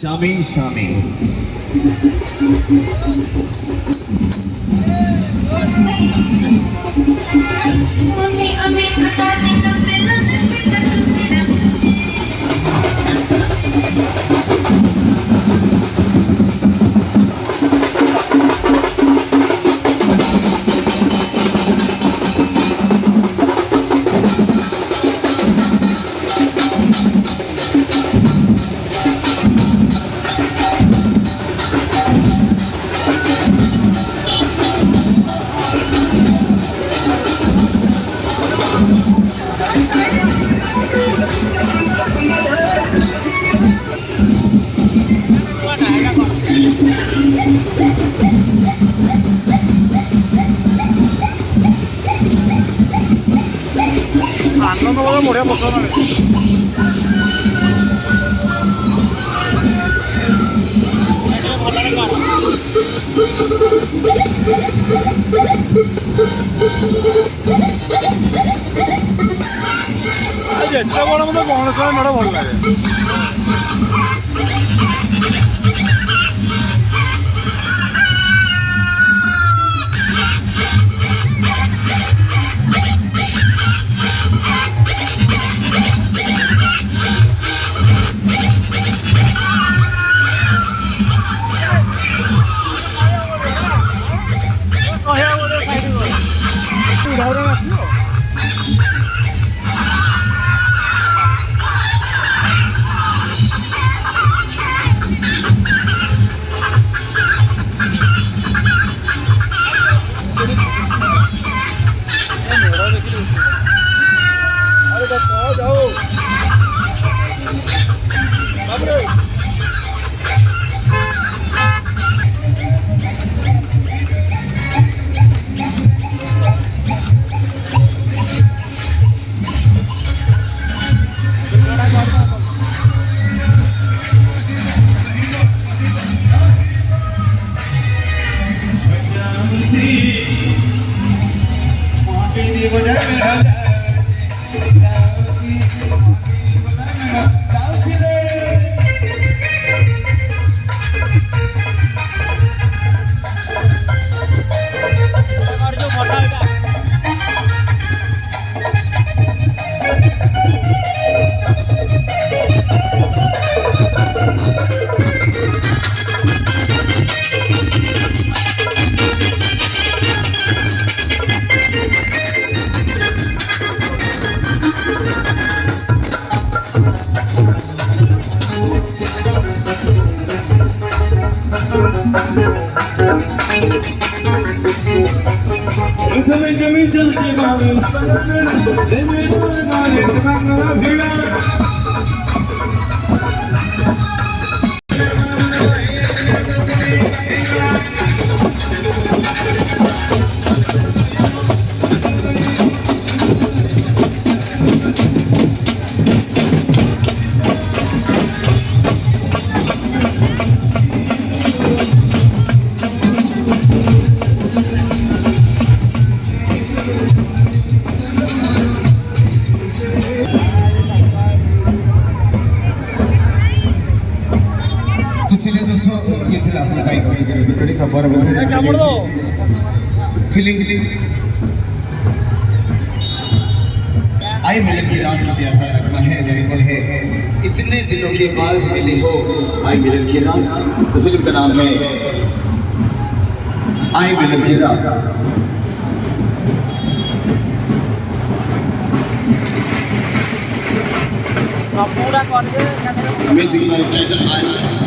Sami Sami. No me morir persona. ଯେତେ ବଡ଼ ମତେ ଗଣେଶ ମେଢ଼ ଭଲ ଲାଗେ। ये थे आपने कहीं कहीं खबर फीलिंग आई मिलन की रात का प्यारा रखना है लिरिकल है इतने दिनों के बाद मिले हो आई मिलन की रात तो फिल्म का नाम है आई मिलन की रात पूरा म्यूजिक डायरेक्टर